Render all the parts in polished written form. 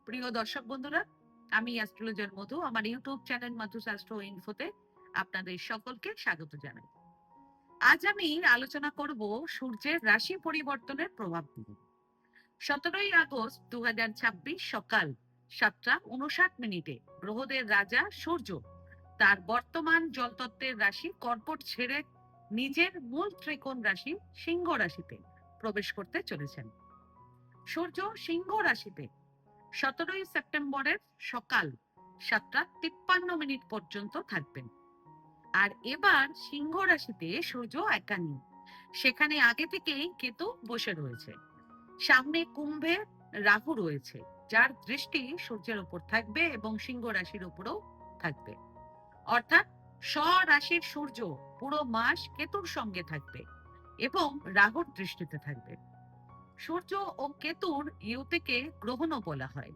প্রিয় দর্শক বন্ধুরা, আমি অ্যাস্ট্রোলজার মধু। আমার ইউটিউব চ্যানেল মাধুস অ্যাস্ট্রো ইনফোতে আপনাদের সকলকে স্বাগত জানাই। আজ আমি আলোচনা করব সূর্যের রাশি পরিবর্তনের প্রভাব নিয়ে। 17ই আগস্ট 2026 সকাল 7:59 গ্রহদের রাজা সূর্য তার বর্তমান জলতত্ত্বের রাশি কর্কট ছেড়ে নিজের মূল ত্রিকোণ রাশি সিংহ রাশিতে প্রবেশ করতে চলেছেন। সূর্য সিংহ রাশিতে 17ই সেপ্টেম্বরের সকাল 7:53 পর্যন্ত থাকবেন। আর এবার সিংহ রাশিতে সূর্য একা নেই, সেখানে আগে থেকেই কেতু বসে রয়েছে। সামনে কুম্ভে রাহু রয়েছে, যার দৃষ্টি সূর্যের উপর থাকবে এবং সিংহ রাশির উপরেও থাকবে। অর্থাৎ স্বরাশির সূর্য পুরো মাস কেতুর সঙ্গে থাকবে এবং রাহুর দৃষ্টিতে থাকবে। সূর্য ও কেতুর ইউতিকে গ্রহণও বলা হয়।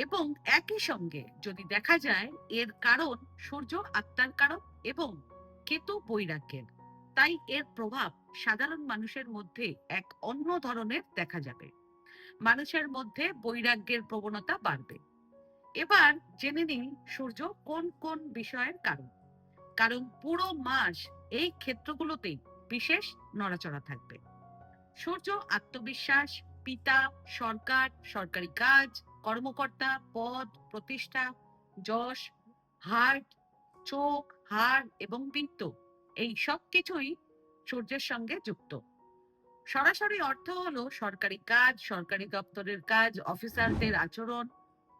এবং একই সঙ্গে যদি দেখা যায়, এর কারণ সূর্য আত্মার কারণ এবং কেতু বৈরাগ্যের, তাই এর প্রভাব সাধারণ মানুষের মধ্যে এক অন্য ধরনের দেখা যাবে। মানুষের মধ্যে বৈরাগ্যের প্রবণতা বাড়বে। এবার জেনে নিন সূর্য কোন কোন বিষয়ের কারণ। কারণ পুরো মাস এই ক্ষেত্রগুলোতেই বিশেষ নড়াচড়া থাকবে। সূর্য আত্মবিশ্বাস, পিতা, সরকার, সরকারি কাজ, কর্মকর্তা, পদ, প্রতিষ্ঠা, যশ, হার্ট, চোখ, হাড় এবং বৃত্ত, এই সব কিছুই সূর্যের সঙ্গে যুক্ত। সরাসরি অর্থ হলো সরকারি কাজ, সরকারি দপ্তরের কাজ, অফিসারদের আচরণ,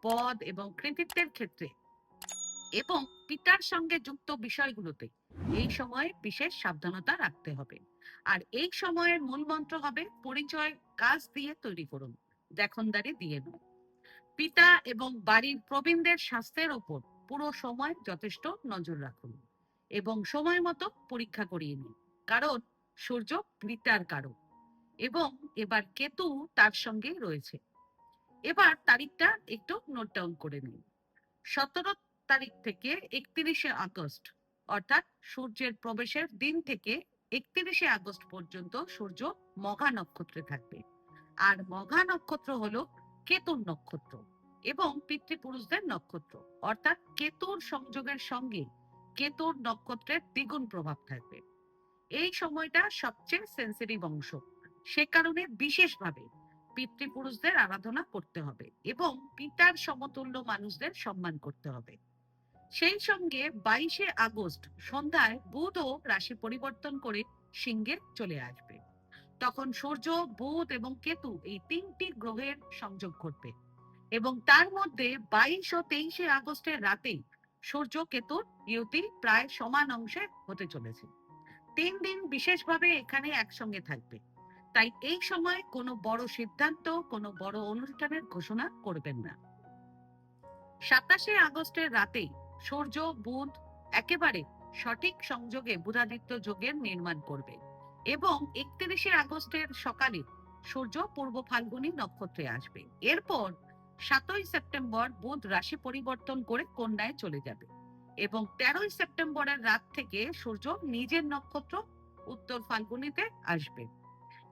পদ এবং কৃতিত্বের ক্ষেত্রে এবং পিতার সঙ্গে যুক্ত বিষয়গুলোতে এই সময়ে বিশেষ সাবধানতা রাখতে হবে। আর এই সময়ের মূল মন্ত্র হবে পরিচয় কাজ দিয়ে তৈরি করুন, দেখনদারি দিয়ে নয়। পিতা এবং বাড়ির প্রবীণদের স্বাস্থ্যের ওপর পুরো সময় যথেষ্ট নজর রাখুন এবং সময় মতো পরীক্ষা করিয়ে নিন, কারণ সূর্য পিতার কারক এবং এবার কেতু তার সঙ্গেই রয়েছে। এবার তারিখটা একটু নোট ডাউন করে নিন। 17 তারিখ থেকে 31শে আগস্ট, অর্থাৎ সূর্যের প্রবেশের দিন থেকে 31শে আগস্ট পর্যন্ত সূর্য মঘা নক্ষত্রে থাকবে। আর মঘা নক্ষত্র হলো কেতুর নক্ষত্র এবং পিতৃপুরুষদের নক্ষত্র, অর্থাৎ কেতুর সংযোগের সঙ্গে কেতুর নক্ষত্রের দ্বিগুণ প্রভাব থাকবে। এই সময়টা সবচেয়ে সেন্সিটিভ অংশ, সে কারণে বিশেষভাবে পিতৃপুরুষদের আরাধনা করতে হবে এবং পিতার সমতুল্য মানুষদের সম্মান করতে হবে। সেই সঙ্গে 22শে আগস্ট সন্ধ্যায় বুধও রাশি পরিবর্তন করে সিংহে চলে আসবে। তখন সূর্য, বুধ এবং কেতু এই তিনটি গ্রহের সংযোগ ঘটবে এবং তার মধ্যে 22 ও 23শে আগস্টের রাতে সূর্য কেতুর ইউতি প্রায় সমান অংশে হতে চলেছে। 3 দিন বিশেষভাবে এখানে একসঙ্গে থাকবে, তাই এই সময় কোনো বড় সিদ্ধান্ত, কোনো বড় অনুষ্ঠানের ঘোষণা করবেন না। 27শে আগস্টের রাতে সূর্য বুধ একেবারে সঠিক সংযোগে বুধাদিত্য যোগের নির্মাণ করবে এবং 31শে আগস্টের সকালে সূর্য পূর্ব ফাল্গুনী নক্ষত্রে আসবে। এরপর 7ই সেপ্টেম্বর বুধ রাশি পরিবর্তন করে কন্যায় চলে যাবে এবং 13ই সেপ্টেম্বরের রাত থেকে সূর্য নিজের নক্ষত্র উত্তর ফাল্গুনীতে আসবে।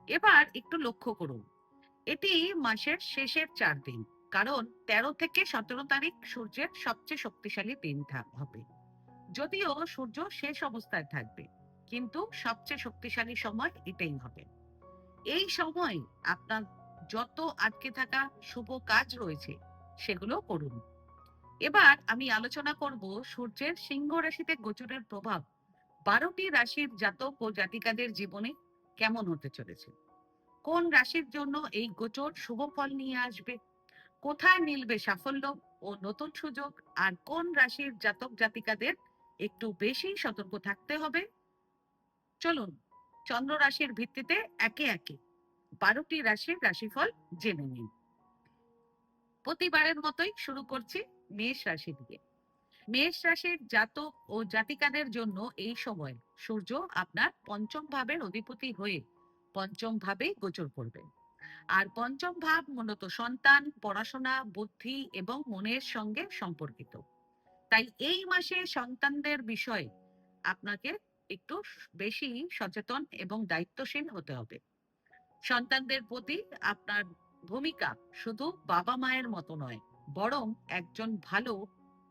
এবার একটু লক্ষ্য করুন, এটি মাসের শেষের 4 দিন, কারণ 13 থেকে 17 তারিখ সূর্যের সবচেয়ে শক্তিশালী দিন হবে। যদিও সূর্য শেষ অবস্থায় থাকবে, কিন্তু সবচেয়ে শক্তিশালী সময় এটাই হবে। এই সময় আপনার যত আটকে থাকা শুভ কাজ রয়েছে সেগুলো করুন। এবার আমি আলোচনা করব সূর্যের সিংহ রাশিতে গোচরের প্রভাব 12টি রাশির জাতক ও জাতিকাদের জীবনে কেমন হতে চলেছে। কোন রাশির জন্য এই গোচর শুভ ফল নিয়ে আসবে, কোথায় মিলবে সাফল্য ও নতুন সুযোগ, আর কোন রাশির জাতক জাতিকাদের একটু বেশি সতর্ক থাকতে হবে। চলুন চন্দ্র রাশির ভিত্তিতে একে একে 12টি রাশির রাশিফল জেনে নিন। প্রতিবারের মতোই শুরু করছি মেষ রাশি দিয়ে। মেষ রাশির জাতক ও জাতিকাদের জন্য এই সময় সূর্য আপনার পঞ্চম ভাবের অধিপতি হয়ে পঞ্চম ভাবে গোচর করবেন। আর পঞ্চম ভাব মূলত সন্তান, পড়াশোনা, বুদ্ধি এবং মনের সঙ্গে সম্পর্কিত। তাই এই মাসে সন্তানদের বিষয়ে আপনাকে একটু বেশি সচেতন এবং দায়িত্বশীল হতে হবে। সন্তানদের প্রতি আপনার ভূমিকা শুধু বাবা মায়ের মতো নয়, বরং একজন ভালো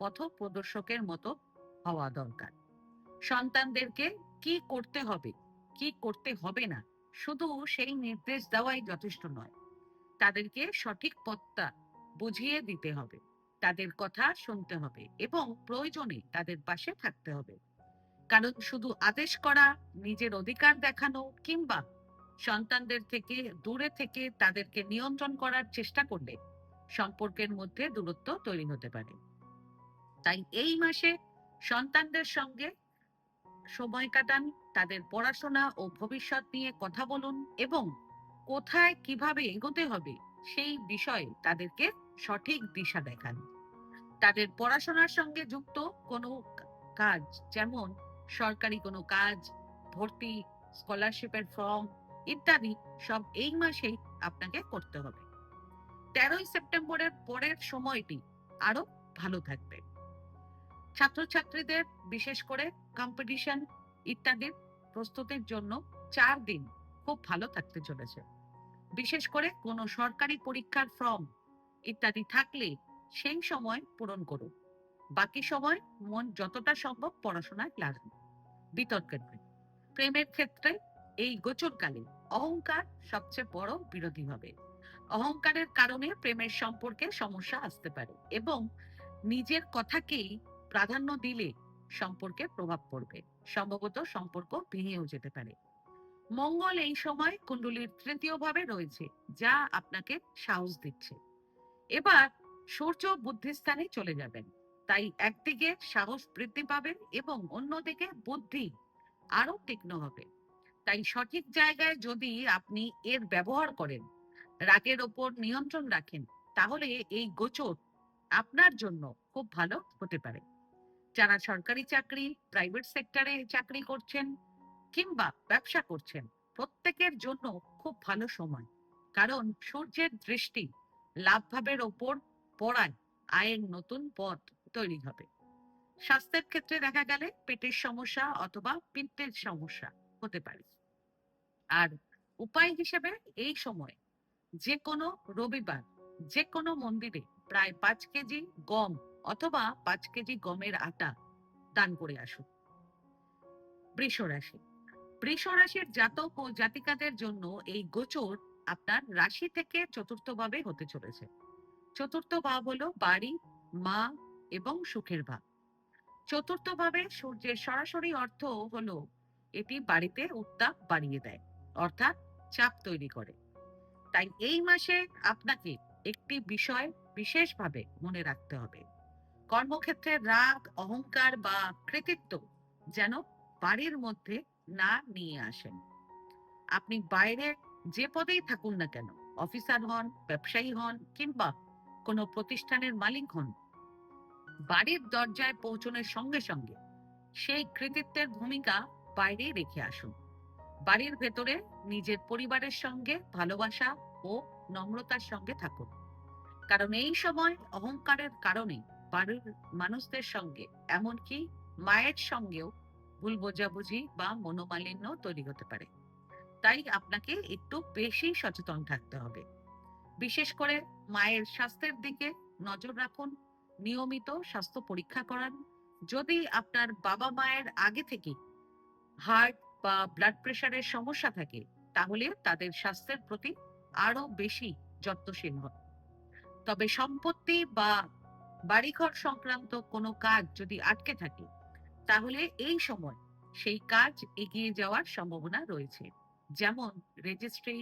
পথ প্রদর্শকের মতো হওয়া দরকার। সন্তানদেরকে কি করতে হবে, কি করতে হবে না, শুধু সেই নির্দেশ দেওয়াই যথেষ্ট নয়। তাদেরকে সঠিক পথটা বুঝিয়ে দিতে হবে, তাদের কথা শুনতে হবে এবং প্রয়োজনে তাদের পাশে থাকতে হবে। কারণ শুধু আদেশ করা, নিজের অধিকার দেখানো কিংবা সন্তানদের থেকে দূরে থেকে তাদেরকে নিয়ন্ত্রণ করার চেষ্টা করলে সম্পর্কের মধ্যে দূরত্ব তৈরি হতে পারে। তাই এই মাসে সন্তানদের সঙ্গে সময় কাটান, তাদের পড়াশোনা ও ভবিষ্যৎ নিয়ে কথা বলুন এবং কোথায় কিভাবে এগোতে হবে সেই বিষয়ে তাদেরকে সঠিক দিশা দেখান। তাদের পড়াশোনার সঙ্গে যুক্ত কোনো কাজ, যেমন সরকারি কোনো কাজ, ভর্তি, স্কলারশিপের ফর্ম ইত্যাদি, সব এই মাসেই আপনাকে করতে হবে। 13ই সেপ্টেম্বরের পরের সময়টি আরো ভালো থাকবে। ছাত্রছাত্রীদের বিশেষ করে কম্পিটিশন ইত্যাদির প্রস্তুতির জন্য 4 দিন খুব ভালো থাকতে চলেছে। বিশেষ করে কোনো সরকারি পরীক্ষার ফর্ম ইত্যাদি থাকলে সেই সময় পূরণ করুন। বাকি সময় মন যতটা সম্ভব পড়াশোনায় লাগান। বিতর্কের নয়। প্রেমের ক্ষেত্রে এই গোচরকালে অহংকার সবচেয়ে বড় বিরোধী হবে। অহংকারের কারণে প্রেমের সম্পর্কে সমস্যা আসতে পারে এবং নিজের কথাকেই প্রাধান্য দিলে সম্পর্কে প্রভাব পড়বে, সম্ভবত সম্পর্ক ভেঙেও যেতে পারে। মঙ্গল এই সময় কুণ্ডলীর 3য় ভাবে রয়েছে, যা আপনাকে সাহস দিচ্ছে। এবার সূর্য বুদ্ধিস্থানে চলে যাবেন, তাই একদিকে সাহস বৃদ্ধি পাবেন এবং অন্যদিকে বুদ্ধি আরো তীক্ষ্ণ হবে। তাই সঠিক জায়গায় যদি আপনি এর ব্যবহার করেন, রাগের ওপর নিয়ন্ত্রণ রাখেন, তাহলে এই গোচর আপনার জন্য খুব ভালো হতে পারে। যারা সরকারি চাকরি, প্রাইভেট সেক্টরে চাকরি করছেন কিংবা ব্যবসা করছেন, প্রত্যেকের জন্য খুব ভালো সময়। কারণ সূর্যের দৃষ্টি লাভ ভাবের ওপর পড়ায় আয়ের নতুন পথ তৈরি হবে। স্বাস্থ্যের ক্ষেত্রে দেখা গেলে পেটের সমস্যা অথবা পিত্তের সমস্যা হতে পারে। আর উপায় হিসেবে এই সময় যে কোনো রবিবার যে কোনো মন্দিরে প্রায় 5 কেজি গম অথবা 5 কেজি গমের আটা দান করে আসুন। বৃষ রাশি। বৃষ রাশির জাতক ও জাতিকাদের জন্য এই গোচর আপনার রাশি থেকে 4র্থ ভাবে হতে চলেছে। 4র্থ ভাব হলো বাড়ি, মা এবং সুখের ভাব। 4র্থ ভাবে সূর্যের সরাসরি অর্থ হলো এটি বাড়িতে উত্তাপ বাড়িয়ে দেয়, অর্থাৎ চাপ তৈরি করে। তাই এই মাসে আপনাকে একটি বিষয় বিশেষভাবে মনে রাখতে হবে। কর্মক্ষেত্রে রাগ, অহংকার বা কৃতিত্ব যেন বাড়ির মধ্যে না নিয়ে আসেন। আপনি বাইরে যে পদেই থাকুন না কেন, অফিসার হন, ব্যবসায়ী হন কিংবা কোনো প্রতিষ্ঠানের মালিক হন, বাড়ির দরজায় পৌঁছানোর সঙ্গে সঙ্গে সেই কৃতিত্বের ভূমিকা বাইরে রেখে আসুন। বাড়ির ভেতরে নিজের পরিবারের সঙ্গে ভালোবাসা ও নম্রতার সঙ্গে থাকুন। কারণ এই সময় অহংকারের কারণে বাড়ির মানুষদের সঙ্গে, এমনকি মায়ের সঙ্গেও ভুল বোঝাবুঝি বা মনোমালিন্য তৈরি হতে পারে। তাই আপনাকে একটু বেশি সচেতন থাকতে হবে। বিশেষ করে মায়ের স্বাস্থ্যের দিকে নজর রাখুন, নিয়মিত স্বাস্থ্য পরীক্ষা করান। যদি আপনার বাবা মায়ের আগে থেকে হার্ট বা ব্লাড প্রেশারের সমস্যা থাকে, তাহলে তাদের স্বাস্থ্যের প্রতি আরো বেশি যত্নশীল হন। তবে সম্পত্তি বা বাড়িঘর সংক্রান্ত কোনো কাজ যদি আটকে থাকে, তাহলে এই সময় সেই কাজ এগিয়ে যাওয়ার সম্ভাবনা রয়েছে। যেমন রেজিস্ট্রি,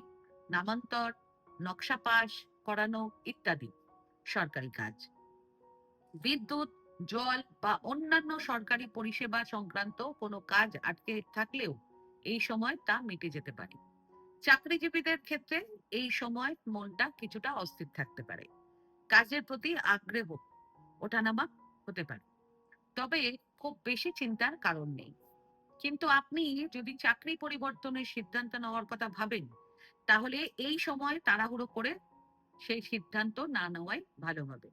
নামান্তর, নকশা পাস করানো ইত্যাদি সরকারি কাজ। বিদ্যুৎ, জল বা অন্যান্য সরকারি পরিষেবা সংক্রান্ত কোনো কাজ আটকে থাকলেও এই সময় তা মিটে যেতে পারে। চাকরিজীবীদের ক্ষেত্রে এই সময় মনটা কিছুটা অস্থির থাকতে পারে, কাজের প্রতি আগ্রহ ওঠানামা হতে পারে। তবে খুব বেশি চিন্তার কারণ নেই। কিন্তু আপনি যদি চাকরি পরিবর্তনের সিদ্ধান্ত নেওয়ার কথা ভাবেন, তাহলে এই সময় তাড়াহুড়ো করে সেই সিদ্ধান্ত না নেওয়াই ভালো হবে।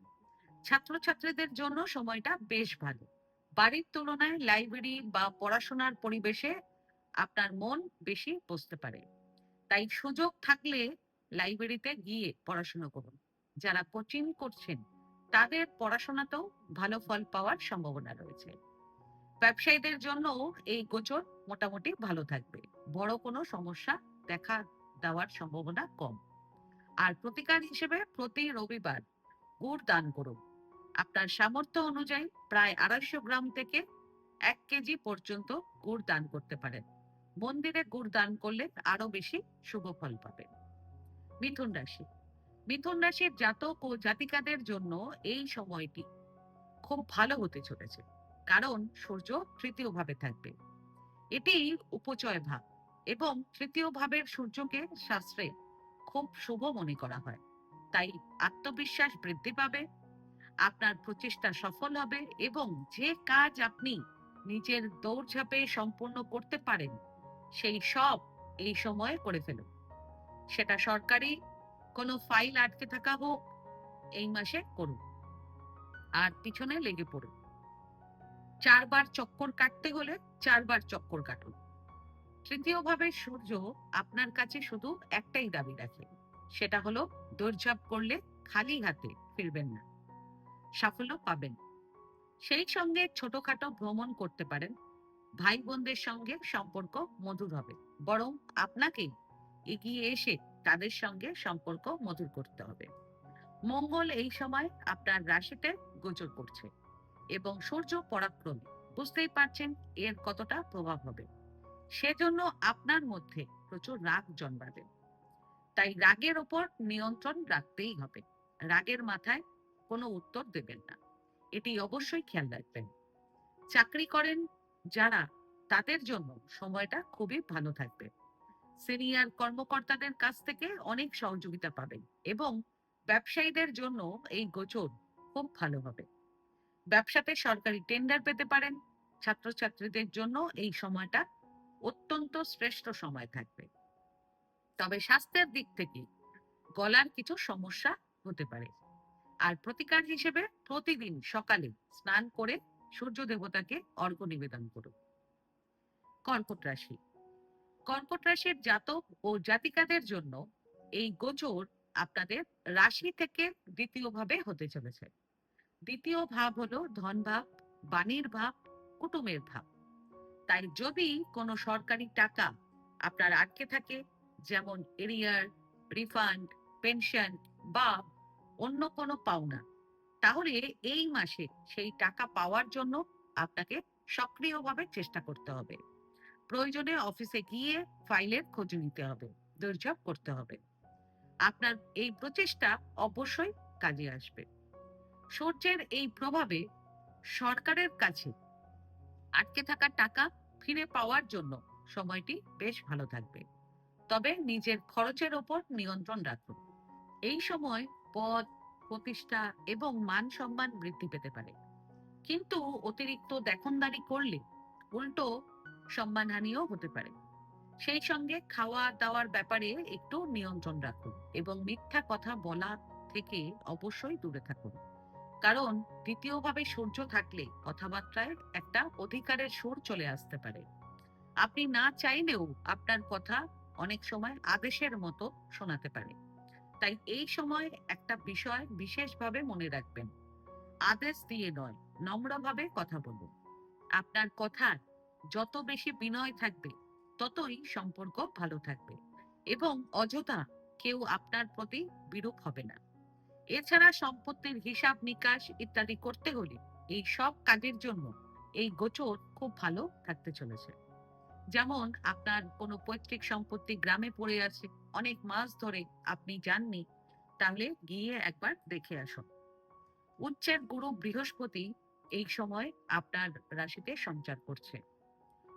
ছাত্রছাত্রীদের জন্য সময়টা বেশ ভালো। বাড়ির তুলনায় লাইব্রেরি বা পড়াশোনার পরিবেশে আপনার মন বেশি বসতে পারে। তাই সুযোগ থাকলে লাইব্রেরিতে গিয়ে পড়াশোনা করুন। যারা কোচিং করছেন তাদের পড়াশোনাতেও ভালো ফল পাওয়ার সম্ভাবনা রয়েছে। ব্যবসায়ীদের জন্য এই গোচর মোটামুটি ভালো থাকবে। বড় কোনো সমস্যা দেখা দেওয়ার সম্ভাবনা কম। আর প্রতিকার হিসেবে প্রতি রবিবার গুড় দান করুন। আপনার সামর্থ্য অনুযায়ী প্রায় 250 গ্রাম থেকে 1 কেজি পর্যন্ত গুড় দান করতে পারেন। মন্দিরে গুড় দান করলে আরো বেশি শুভ ফল পাবেন। মিথুন রাশি। মিথুন রাশির জাতক ও জাতিকাদের জন্য এই সময়টি খুব ভালো হতে চলেছে, কারণ সূর্য তৃতীয় ভাবে থাকবে। এটি উপচয় ভাব, এবং তৃতীয় ভাবের সূর্যকে শাস্ত্রে খুব শুভ মনে করা হয়। তাই আত্মবিশ্বাস বৃদ্ধি পাবে, আপনার প্রচেষ্টা সফল হবে, এবং যে কাজ আপনি নিজের দৌড়ঝাঁপে সম্পূর্ণ করতে পারেন সেই সব এই সময়ে করে ফেলুন। সেটা সরকারি কোনো ফাইল আটকে থাকা হোক, এই মাসে করুন। আর পিছনে লেগে পড়ুন। 4 বার চক্কর কাটতে হলে 4 বার চক্কর কাটুন। তৃতীয় ভাবে সূর্য আপনার কাছে শুধু একটাই দাবি রাখে, সেটা হলো দৌড়ঝাঁপ করলে খালি হাতে ফিরবেন না, সাফল্য পাবেন। সেই সঙ্গে ছোটখাটো ভ্রমণ করতে পারেন। ভাই বোনদের সঙ্গে সম্পর্ক মধুর হবে, বরং আপনাকেই এগিয়ে এসে তাদের সঙ্গে সম্পর্ক মধুর করতে হবে। মঙ্গল এই সময় আপনার রাশিতে গোচর করছে, এবং সূর্য পরাক্রমী। বুঝতেই পারছেন এর কতটা প্রভাব হবে। সেজন্য আপনার মধ্যে প্রচুর রাগ জন্মাবে। তাই রাগের ওপর নিয়ন্ত্রণ রাখতেই হবে। রাগের মাথায় কোনো উত্তর দেবেন না, এটি অবশ্যই খেয়াল রাখবেন। চাকরি করেন যারা, তাদের জন্য সময়টা খুবই ভালো থাকবে। সিনিয়র কর্মকর্তাদের কাছ থেকে অনেক সহযোগিতা পাবেন, এবং ব্যবসায়ীদের জন্য এই গোচর খুব ভালো হবে। ব্যবসাতে সরকারি টেন্ডার পেতে পারেন। ছাত্রছাত্রীদের জন্য এই সময়টা অত্যন্ত শ্রেষ্ঠ সময় থাকবে। তবে স্বাস্থ্যের দিক থেকে গলার কিছু সমস্যা হতে পারে। আর প্রতিকার হিসেবে প্রতিদিন সকালে স্নান করে সূর্য দেবতাকে অর্ঘ্য নিবেদন করুন। কর্কট রাশি। কর্কট রাশির জাতক ও জাতিকাদের জন্য এই গোচর আপনাদের রাশি থেকে দ্বিতীয় ভাবে হতে চলেছে। দ্বিতীয় ভাব হলো ধন ভাব, বাণীর ভাব, কুটুমের ভাব। তাই যদি কোনো সরকারি টাকা আপনার আটকে থাকে, যেমন এরিয়ার, রিফান্ড, পেনশন বা অন্য কোনো পাওনা, তাহলে এই মাসে সেই টাকা পাওয়ার জন্য আপনাকে সক্রিয়ভাবে চেষ্টা করতে হবে। প্রয়োজনে অফিসে গিয়ে ফাইলের খোঁজ নিতে হবে, দৌড়ঝাঁপ করতে হবে। আপনার এই প্রচেষ্টা অবশ্যই কাজে আসবে। সূর্যের এই প্রভাবে সরকারের কাছে আটকে থাকা টাকা ফিরে পাওয়ার জন্য সময়টি বেশ ভালো থাকবে। তবে নিজের খরচের ওপর নিয়ন্ত্রণ রাখুন। এই সময় পদ, প্রতিষ্ঠা এবং মান সম্মান বৃদ্ধি পেতে পারে, কিন্তু অতিরিক্ত দেখনদারি করলে উল্টো সম্মানহানিও হতে পারে। সেই সঙ্গে খাওয়া দাওয়ার ব্যাপারে একটু নিয়ন্ত্রণ রাখুন, এবং মিথ্যা কথা বলা থেকে অবশ্যই দূরে থাকুন। কারণ দ্বিতীয়ভাবে সূর্য থাকলে কথাবার্তায় একটা অধিকারের সুর চলে আসতে পারে। আপনি না চাইলেও আপনার কথা অনেক সময় আদেশের মতো শোনাতে পারে। তাই এই সময় একটা বিষয় বিশেষভাবে মনে রাখবেন, আদেশ দিয়ে নয়, নম্রভাবে কথা বলুন। আপনার কথার যত বেশি বিনয় থাকবে, ততই সম্পর্ক ভালো থাকবে, এবং অযথা কেউ আপনার প্রতি বিরূপ হবে না। এছাড়া সম্পত্তির হিসাব নিকাশ ইত্যাদি করতে হলে এই সব কাজের জন্য এই গোচর খুব ভালো থাকতে চলেছে। যেমন আপনার কোনো পৈতৃক সম্পত্তি গ্রামে পড়ে আছে, অনেক মাস ধরে আপনি যাননি, তাহলে গিয়ে একবার দেখে আসুন। উচ্চের গুরু বৃহস্পতি এই সময় আপনার রাশিতে সঞ্চার করছে,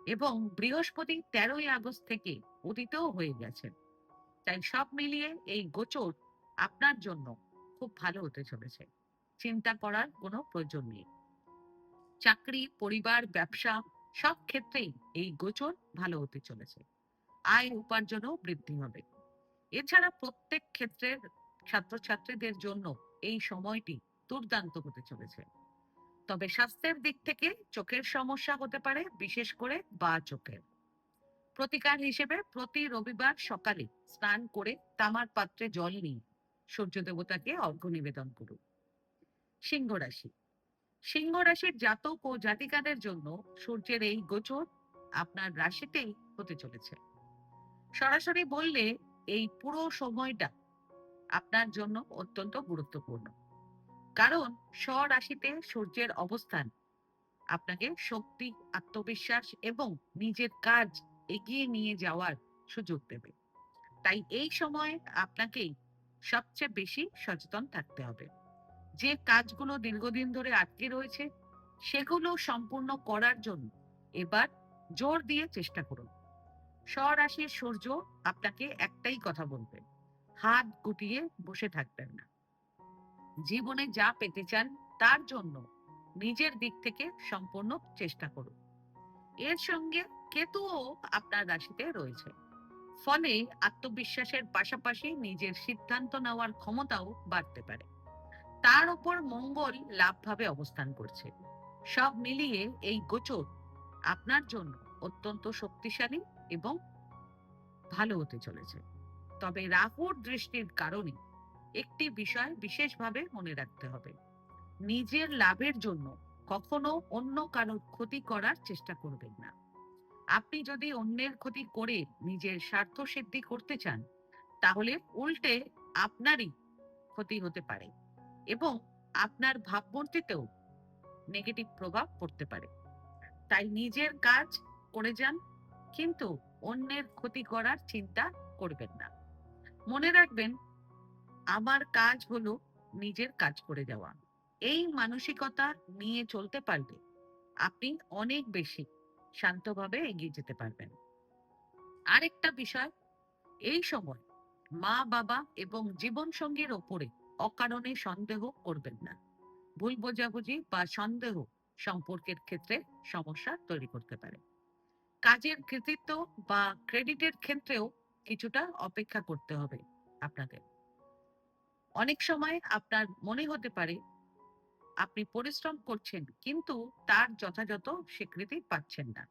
এবং বৃহস্পতি 13ই আগস্ট থেকে উদিতও হয়ে গেছেন। তাই সব মিলিয়ে এই গোচর আপনার জন্য খুব ভালো হতে চলেছে। চিন্তা করার কোনো প্রয়োজন নেই। চাকরি, পরিবার, ব্যবসা সব ক্ষেত্রেই এই গোচর ভালো হতে চলেছে। আয় উপার্জনও বৃদ্ধি হবে। এছাড়া প্রত্যেক ক্ষেত্রের ছাত্রছাত্রীদের জন্য এই সময়টি দুর্দান্ত হতে চলেছে। তবে স্বাস্থ্যের দিক থেকে চোখের সমস্যা হতে পারে, বিশেষ করে বাঁ চোখের। প্রতিকার হিসেবে প্রতি রবিবার সকালে স্নান করে তামার পাত্রে জল নিয়ে সূর্য দেবতাকে অর্ঘ্য নিবেদন করুন। সিংহ রাশি। সিংহ রাশির জাতক ও জাতিকাদের জন্য সূর্যের এই গোচর আপনার রাশিতেই হতে চলেছে। সরাসরি বললে এই পুরো সময়টা আপনার জন্য অত্যন্ত গুরুত্বপূর্ণ, কারণ স্বরাশিতে সূর্যের অবস্থান আপনাকে শক্তি, আত্মবিশ্বাস এবং নিজের কাজ এগিয়ে নিয়ে যাওয়ার সুযোগ দেবে। তাই এই সময় আপনাকেই সবচেয়ে বেশি সচেতন থাকতে হবে। যে কাজগুলো দীর্ঘদিন ধরে আটকে রয়েছে সেগুলো সম্পূর্ণ করার জন্য এবার জোর দিয়ে চেষ্টা করুন। স্বরাশির সূর্য আপনাকে একটাই কথা বলবে, হাত গুটিয়ে বসে থাকবেন না। জীবনে যা পেতে চান তার জন্য নিজের দিক থেকে সম্পূর্ণ চেষ্টা করুন। এর সঙ্গে কেতুও আপনার রাশিতে রয়েছে, ফলে আত্মবিশ্বাসের পাশাপাশি নিজের সিদ্ধান্ত নেওয়ার ক্ষমতাও বাড়তে পারে। তার উপর মঙ্গল লাভভাবে অবস্থান করছে। সব মিলিয়ে এই গোচর আপনার জন্য অত্যন্ত শক্তিশালী এবং ভালো হতে চলেছে। তবে রাহুর দৃষ্টির কারণে একটি বিষয় বিশেষভাবে মনে রাখতে হবে, নিজের লাভের জন্য কখনো অন্য কারোর ক্ষতি করার চেষ্টা করবেন না। আপনি যদি অন্যের ক্ষতি করে নিজের স্বার্থ সিদ্ধি করতে চান, তাহলে উল্টে আপনারই ক্ষতি হতে পারে এবং আপনার ভাবমূর্তিতেও নেগেটিভ প্রভাব পড়তে পারে। তাই নিজের কাজ করে যান, কিন্তু অন্যের ক্ষতি করার চিন্তা করবেন না। মনে রাখবেন, আমার কাজ হলো নিজের কাজ করে যাওয়া। এই মানসিকতা নিয়ে চলতে পারলে আপনি অনেক বেশি শান্তভাবে এগিয়ে যেতে পারবেন। আরেকটা বিষয়, এই সময় মা বাবা এবং জীবন সঙ্গীর ওপরে অকারণে সন্দেহ করবেন না। ভুল বোঝাবুঝি বা সন্দেহ সম্পর্কের ক্ষেত্রে সমস্যা তৈরি করতে পারে। কাজের কৃতিত্ব বা ক্রেডিটের ক্ষেত্রেও কিছুটা অপেক্ষা করতে হবে আপনাদের। অনেক সময় আপনার মনে হতে পারে আপনি পরিশ্রম করছেন কিন্তু তার যথাযথ স্বীকৃতি পাচ্ছেন না।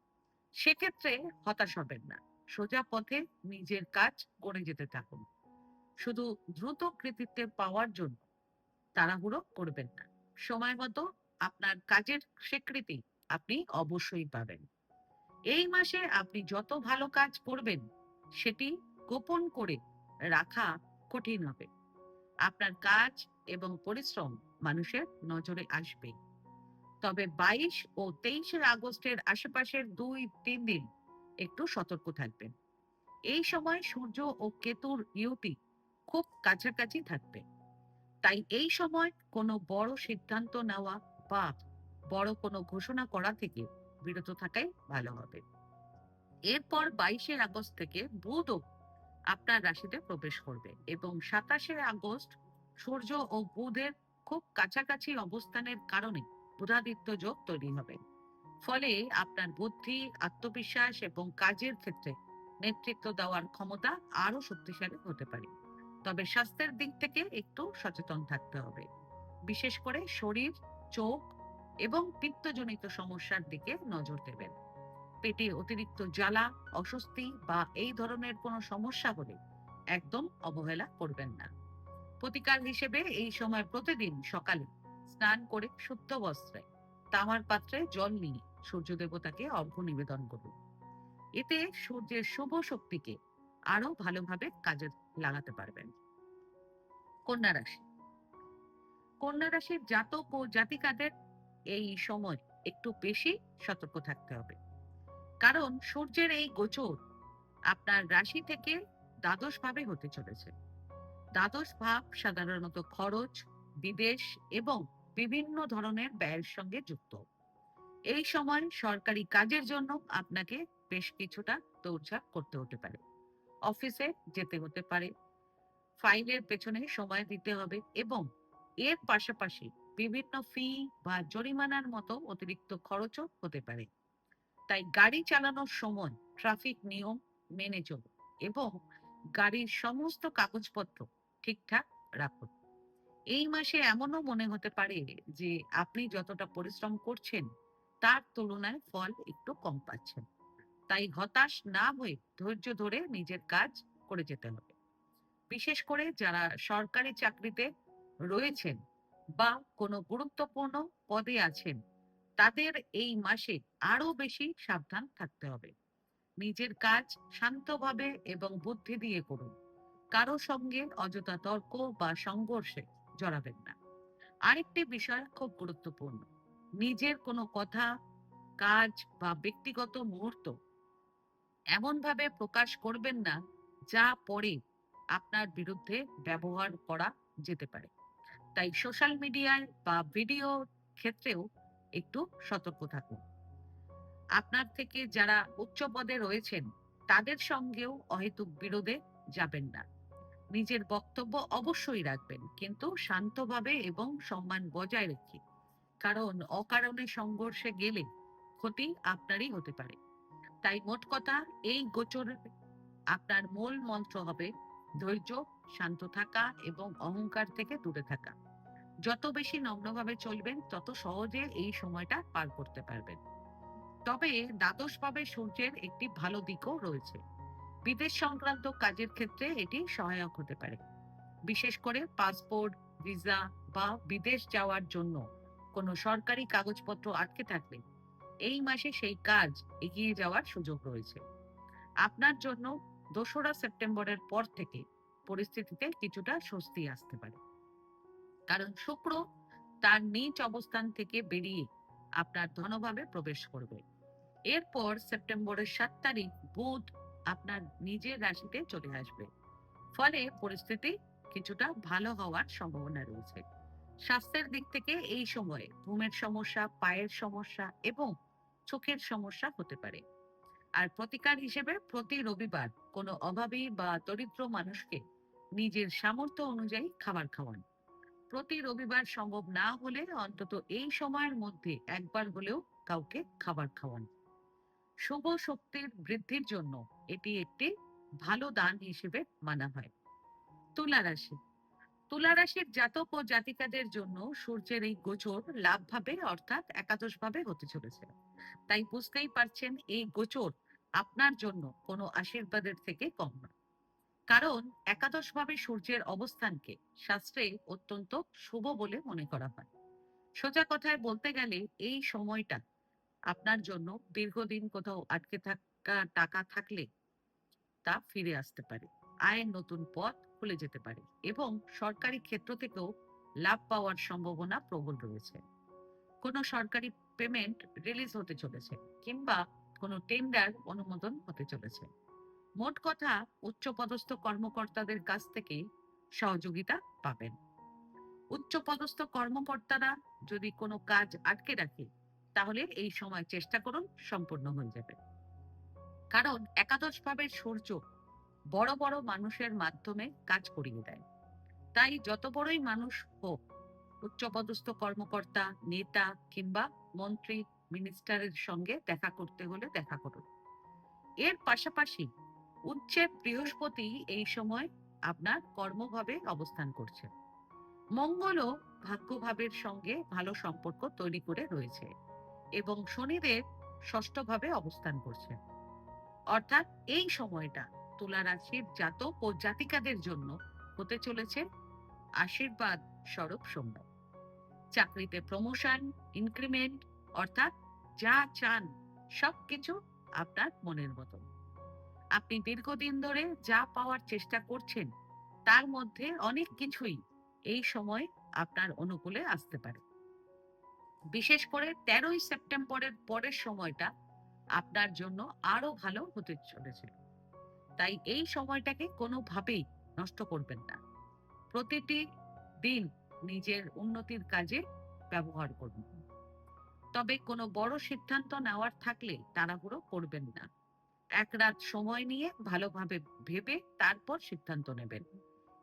সেক্ষেত্রে হতাশ হবেন না, সোজা পথে নিজের কাজ করে যেতে থাকুন। শুধু দ্রুত কৃতিত্ব পাওয়ার জন্য তাড়াহুড়ো করবেন না। সময় মতো আপনার কাজের স্বীকৃতি আপনি অবশ্যই পাবেন। এই মাসে আপনি যত ভালো কাজ করবেন সেটি গোপন করে রাখা কঠিন হবে। আপনার কাজ এবং পরিশ্রম মানুষের নজরে আসবে। তবে 22 ও 23 আগস্টের আশেপাশের 2-3 দিন একটু সতর্ক থাকবেন। এই সময় সূর্য ও কেতুর ইউতি খুব কাছাকাছি থাকবে। তাই এই সময় কোনো বড় সিদ্ধান্ত নেওয়া বা বড় কোনো ঘোষণা করা থেকে বিরত থাকাই ভালো হবে। এরপর 22 আগস্ট থেকে বুধও আপনার রাশিতে প্রবেশ করবে এবং 27 আগস্ট সূর্য ও বুধের খুব কাছাকাছি অবস্থানের কারণে বুধাদিত্য যোগ তৈরি হবে। ফলে আপনার বুদ্ধি, আত্মবিশ্বাস এবং কাজের ক্ষেত্রে নেতৃত্ব দেওয়ার ক্ষমতা আরো শক্তিশালী হতে পারে। তবে স্বাস্থ্যের দিক থেকে একটু সচেতন থাকতে হবে, বিশেষ করে শরীর, চোখ এবং পিত্তজনিত সমস্যার দিকে নজর দেবেন। পেটে অতিরিক্ত জ্বালা, অস্বস্তি বা এই ধরনের কোনো সমস্যা হলে একদম অবহেলা করবেন না। প্রতিকার হিসেবে এই সময় প্রতিদিন সকালে স্নান করে শুদ্ধ বস্ত্রে তামার পাত্রে জল নিয়ে সূর্য দেবতাকে অর্ঘ্য নিবেদন করুন। এতে সূর্যের শুভ শক্তিকে আরো ভালোভাবে কাজে লাগাতে পারবেন। কন্যা রাশি। কন্যা রাশির জাতক ও জাতিকাদের এই সময় একটু বেশি সতর্ক থাকতে হবে, কারণ সূর্যের এই গোচর আপনার রাশি থেকে দ্বাদশ ভাবে হতে চলেছে। দ্বাদশ ভাব সাধারণত খরচ, বিদেশ এবং বিভিন্ন ধরনের ব্যয়ের সঙ্গে যুক্ত। এই সময় সরকারি কাজের জন্য আপনাকে বেশ কিছুটা দৌড়ঝাঁপ করতে হতে পারে। অফিসে যেতে হতে পারে, ফাইলের পেছনে সময় দিতে হবে এবং এর পাশাপাশি বিভিন্ন ফি বা জরিমানার মতো অতিরিক্ত খরচও হতে পারে। তাই গাড়ি চালানোর সময় ট্রাফিক নিয়ম মেনে চলুন এবং গাড়ির সমস্ত কাগজপত্র ঠিকঠাক রাখুন। এই মাসে এমনও মনে হতে পারে যে আপনি যতটা পরিশ্রম করছেন তার তুলনায় ফল একটু কম পাচ্ছেন। তাই হতাশ না হয়ে ধৈর্য ধরে নিজের কাজ করে যেতে হবে। বিশেষ করে যারা সরকারি চাকরিতে রয়েছেন বা কোনো গুরুত্বপূর্ণ পদে আছেন, তাদের এই মাসে আরো বেশি সাবধান থাকতে হবে। নিজের কাজ শান্তভাবে এবং বুদ্ধি দিয়ে করুন। কারো সঙ্গে অযথা তর্ক বা সংঘর্ষে জড়াবেন না। আরেকটি বিষয় খুব গুরুত্বপূর্ণ, নিজের কোনো কথা, কাজ বা ব্যক্তিগত মুহূর্ত এমন ভাবে প্রকাশ করবেন না যা পরে আপনার বিরুদ্ধে ব্যবহার করা যেতে পারে। তাই সোশ্যাল মিডিয়ায় বা ভিডিও ক্ষেত্রেও একটু সতর্ক থাকুন। আপনার থেকে যারা উচ্চ পদে রয়েছেন তাদের সঙ্গেও অহেতুক বিরোধে যাবেন না। নিজের বক্তব্য অবশ্যই রাখবেন, কিন্তু শান্তভাবে এবং সম্মান বজায় রেখে। কারণ অকারণে সংঘর্ষে গেলে ক্ষতি আপনারই হতে পারে। তাই মোট কথা, এই গোচরে আপনার মূল মন্ত্র হবে ধৈর্য, শান্ত থাকা এবং অহংকার থেকে দূরে থাকা। যত বেশি নম্রভাবে চলবেন তত সহজে এই সময়টা পার করতে পারবেন। তবে দ্বাদশ ভাবে সূর্যের একটি ভালো দিকও রয়েছে। বিদেশ সংক্রান্ত কাজের ক্ষেত্রে এটি সহায়ক হতে পারে। বিশেষ করে পাসপোর্ট, ভিসা বা বিদেশ যাওয়ার জন্য কোনো সরকারি কাগজপত্র আটকে থাকলে এই মাসে সেই কাজ এগিয়ে যাওয়ার সুযোগ রয়েছে। আপনার জন্য 2রা সেপ্টেম্বরের পর থেকে পরিস্থিতিতে কিছুটা স্বস্তি আসতে পারে, কারণ শুক্র তার নিজ অবস্থান থেকে বেরিয়ে আপনার ধনভাবে প্রবেশ করবে। এরপর সেপ্টেম্বরের 7 তারিখ বুধ আপনার নিজের রাশিতে চলে আসবে। ফলে পরিস্থিতি কিছুটা ভালো হওয়ার সম্ভাবনা রয়েছে। স্বাস্থ্যের দিক থেকে এই সময়ে ঘুমের সমস্যা, পায়ের সমস্যা এবং চোখের সমস্যা হতে পারে। আর প্রতিকার হিসেবে প্রতি রবিবার কোনো অভাবী বা দরিদ্র মানুষকে নিজের সামর্থ্য অনুযায়ী খাবার খাওয়ান। প্রতি রবিবার সম্ভব না হলে অন্তত এই সময়ের মধ্যে একবার হলেও কাউকে খাবার খাওয়ান। শুভ শক্তির বৃদ্ধির জন্য এটি একটি ভালো দান হিসেবে মানা হয়। তুলা রাশি। তুলা রাশির জাতক ও জাতিকাদের জন্য সূর্যের এই গোচর লাভ ভাবে অর্থাৎ একাদশ ভাবে হতে চলেছে। তাই বুঝতেই পারছেন এই গোচর আপনার জন্য কোনো আশীর্বাদের থেকে কম নয়। কারণ একাদশ ভাবে সূর্যের অবস্থানকে শাস্ত্রে অত্যন্ত শুভ বলে মনে করা হয়। সোজা কথায় বলতে গেলে এই সময়টা আপনার জন্য দীর্ঘদিন কোথাও আটকে থাকা টাকা থাকলে তা ফিরে আসতে পারে, আয়ের নতুন পথ খুলে যেতে পারে এবং সরকারি ক্ষেত্র থেকেও লাভ পাওয়ার সম্ভাবনা প্রবল রয়েছে। কোনো সরকারি পেমেন্ট রিলিজ হতে চলেছে কিংবা কোনো টেন্ডার অনুমোদন হতে চলেছে। মোট কথা, উচ্চপদস্থ কর্মকর্তাদের কাছ থেকে সহযোগিতা পাবেন। উচ্চপদস্থ কর্মকর্তারা যদি কোনো কাজ আটকে রাখে, তাহলে এই সময় চেষ্টা করুন সম্পূর্ণ হয়ে যাবে। কারণ একাদশ ভাবের সূর্য বড় বড় মানুষের মাধ্যমে কাজ করিয়ে দেয়। তাই যত বড়ই মানুষ হোক, উচ্চপদস্থ কর্মকর্তা, নেতা কিংবা মন্ত্রী, মিনিস্টারের সঙ্গে দেখা করতে হলে দেখা করুন। এর পাশাপাশি উচ্চের বৃহস্পতি এই সময় আপনার কর্মভাবে অবস্থান করছে। মঙ্গলও ভাগ্যভাবের সঙ্গে ভালো সম্পর্ক তৈরি করে রয়েছে এবং শনিদেব ষষ্ঠভাবে অবস্থান করছে। অর্থাৎ এই সময়টা তুলা রাশির জাতক ও জাতিকাদের জন্য হতে চলেছে আশীর্বাদ স্বরূপ সময়। চাকরিতে প্রমোশন, ইনক্রিমেন্ট, অর্থাৎ যা চান সবকিছু আপনার মনের মতো। আপনি দীর্ঘদিন ধরে যা পাওয়ার চেষ্টা করছেন তার মধ্যে অনেক কিছুই এই সময় আপনার অনুকূলে আসতে পারে। বিশেষ করে 13ই সেপ্টেম্বরের পরের সময়টা আপনার জন্য আরো ভালো হতে চলেছে। তাই এই সময়টাকে কোনোভাবেই নষ্ট করবেন না। প্রতিটি দিন নিজের উন্নতির কাজে ব্যবহার করুন। তবে কোনো বড় সিদ্ধান্ত নেওয়ার থাকলে তাড়াহুড়ো করবেন না। এক রাত সময় নিয়ে ভালোভাবে ভেবে তারপর সিদ্ধান্ত নেবেন।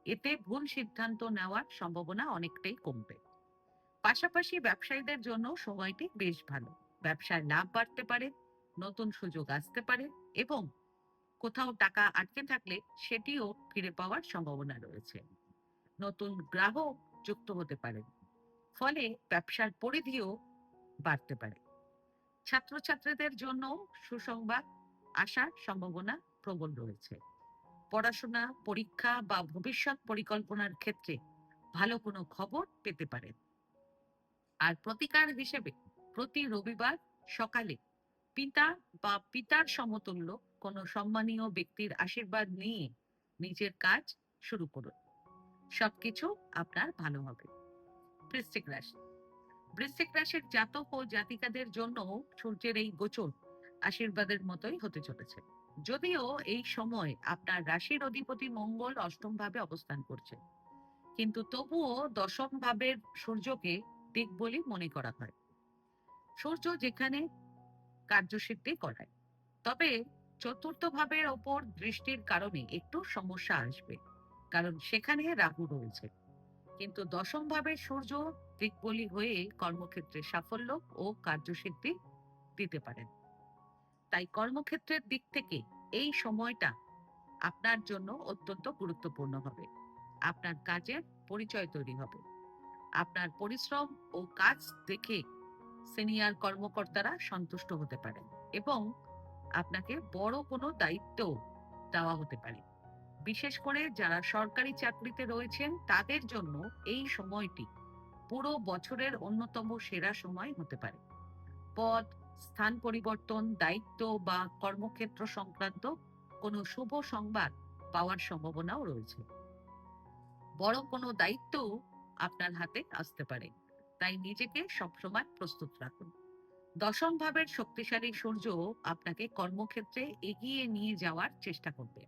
এতে ভুল সিদ্ধান্ত নেওয়ার সম্ভাবনা অনেকটাই কমবে। পাশাপাশি ব্যবসায়ীদের জন্য সময়টি বেশ ভালো। ব্যবসায় লাভ বাড়তে পারে, নতুন সুযোগ আসতে পারে এবং কোথাও টাকা আটকে থাকলে সেটিও ফিরে পাওয়ার সম্ভাবনা রয়েছে। নতুন গ্রাহক যুক্ত হতে পারে, ফলে ব্যবসার পরিধিও বাড়তে পারে। ছাত্রছাত্রীদের জন্য সুসংবাদ, আসার সম্ভাবনা প্রবল রয়েছে। পড়াশোনা, পরীক্ষা বা ভবিষ্যৎ পরিকল্পনার ক্ষেত্রে ভালো কোনো খবর পেতে পারেন। আর প্রতিকার হিসেবে প্রতি রবিবার সকালে পিতা বা পিতার সমতুল্য কোনো সম্মানীয় ব্যক্তির আশীর্বাদ নিয়ে নিজের কাজ শুরু করুন। সবকিছু আপনার ভালো হবে। বৃশ্চিক রাশি। বৃশ্চিক রাশির জাতক ও জাতিকাদের জন্য সূর্যের এই গোচর আশীর্বাদের মতোই হতে চলেছে। যদিও এই সময় আপনার রাশির অধিপতি মঙ্গল অষ্টম ভাবে অবস্থান করছে, কিন্তু তবুও দশম ভাবের সূর্যকে দিক বলে মনে করা হয়। সূর্য যেখানে কার্যসিদ্ধি করায়, তবে চতুর্থ ভাবের ওপর দৃষ্টির কারণে একটু সমস্যা আসবে, কারণ সেখানে রাহু রয়েছে। কিন্তু দশম ভাবের সূর্য দিকবলি হয়ে কর্মক্ষেত্রে সাফল্য ও কার্যসিদ্ধি দিতে পারেন। তাই কর্মক্ষেত্রের দিক থেকে এই সময়টা আপনার জন্য অত্যন্ত গুরুত্বপূর্ণ হবে। আপনার কাজের পরিচয় তৈরি হবে। আপনার পরিশ্রম ও কাজ দেখে সিনিয়র কর্মকর্তারা সন্তুষ্ট হতে পারেন এবং আপনাকে বড় কোনো দায়িত্ব দেওয়া হতে পারে। বিশেষ করে যারা সরকারি চাকরিতে রয়েছেন তাদের জন্য এই সময়টি পুরো বছরের অন্যতম সেরা সময় হতে পারে। পদ, স্থান পরিবর্তন, দায়িত্ব বা কর্মক্ষেত্র সংক্রান্ত কোনো শুভ সংবাদ পাওয়ার সম্ভাবনাও রয়েছে। বড় কোনো দায়িত্ব আপনার হাতে আসতে পারে, তাই নিজেকে সবসময় প্রস্তুত রাখুন। দশম ভাবের শক্তিশালী সূর্য আপনাকে কর্মক্ষেত্রে এগিয়ে নিয়ে যাওয়ার চেষ্টা করবে।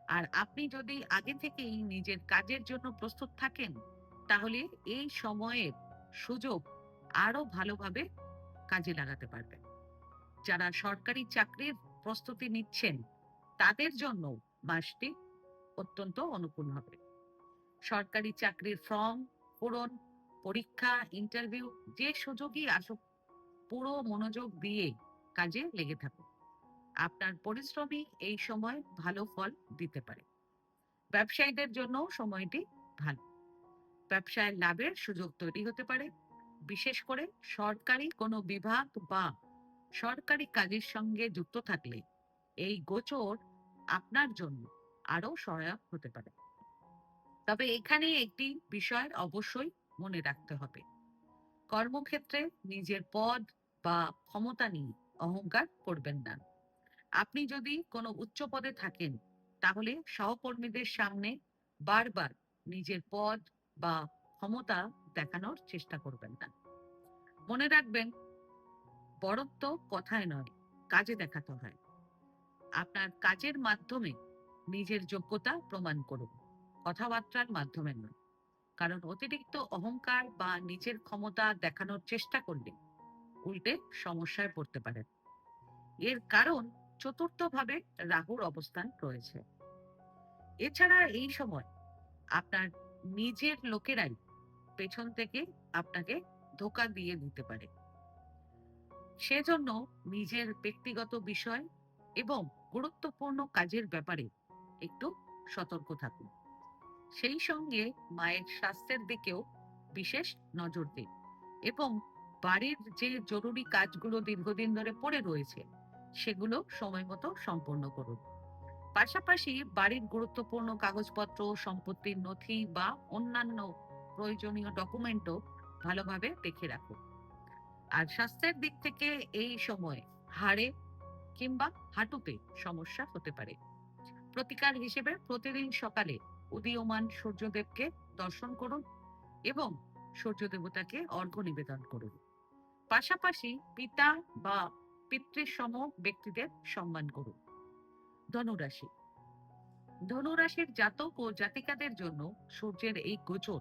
আর আপনি যদি আগে থেকেই নিজের কাজের জন্য প্রস্তুত থাকেন, তাহলে এই সময়ের সুযোগ আরো ভালোভাবে কাজে লাগাতে পারবেন। যারা সরকারি চাকরির প্রস্তুতি নিচ্ছেন তাদের জন্য মাসটি অত্যন্ত অনুকূল হবে। সরকারি চাকরির ফর্ম পূরণ, পরীক্ষা, ইন্টারভিউ, যে সুযোগই আসুক, পুরো মনোযোগ দিয়ে কাজে লেগে থাকুন। আপনার পরিশ্রমই এই সময় ভালো ফল দিতে পারে। ব্যবসায়ীদের জন্য সময়টি ভালো। ব্যবসায় লাভের সুযোগ তৈরি হতে পারে। বিশেষ করে সরকারি কোনো বিভাগ বা সরকারি কাজের সঙ্গে যুক্ত থাকলে এই গোচর আপনার জন্য আরো সহায়ক হতে পারে। তবে এখানে একটি বিষয় অবশ্যই মনে রাখতে হবে। কর্মক্ষেত্রে নিজের পদ বা ক্ষমতা নিয়ে অহংকার করবেন না। আপনি যদি কোনো উচ্চ পদে থাকেন, তাহলে সহকর্মীদের সামনে বারবার নিজের পদ বা ক্ষমতা দেখানোর চেষ্টা করবেন না। মনে রাখবেন, বড়ত্ব কথায় নয়, কাজে দেখাতে হয়। আপনার কাজের মাধ্যমে নিজের যোগ্যতা প্রমাণ করুন, কথাবার্তার মাধ্যমে নয়। কারণ অতিরিক্ত অহংকার বা নিজের ক্ষমতা দেখানোর চেষ্টা করলে উল্টে সমস্যায় পড়তে পারেন। এর কারণ চতুর্থ ভাবে রাহুর অবস্থান রয়েছে। এছাড়া এই সময় আপনার নিজের লোকেরাই পেছন থেকে আপনাকে ধোঁকা দিয়ে দিতে পারে। সেজন্য নিজের ব্যক্তিগত বিষয় এবং গুরুত্বপূর্ণ কাজের ব্যাপারে একটু সতর্ক থাকুন। সেই সঙ্গে মায়ের স্বাস্থ্যের দিকেও বিশেষ নজর দিন এবং বাড়ির যে জরুরি কাজগুলো দীর্ঘদিন ধরে পড়ে রয়েছে সেগুলো সময় মতো সম্পন্ন করুন। পাশাপাশি বাড়ির গুরুত্বপূর্ণ কাগজপত্র, সম্পত্তির নথি বা অন্যান্য প্রয়োজনীয় ডকুমেন্টও ভালোভাবে দেখে রাখুন। আর স্বাস্থ্যের দিক থেকে এই সময় হাড়ে কিংবা হাঁটুতে সমস্যা হতে পারে। প্রতিকার হিসেবে প্রতিদিন সকালে উদীয়মান সূর্যদেবকে দর্শন করুন এবং সূর্য দেবতাকে অর্ঘ্য নিবেদন করুন। পাশাপাশি পিতা বা পিতৃসম ব্যক্তিদের সম্মান করুন। ধনুরাশি। ধনুরাশির জাতক ও জাতিকাদের জন্য সূর্যের এই গোচর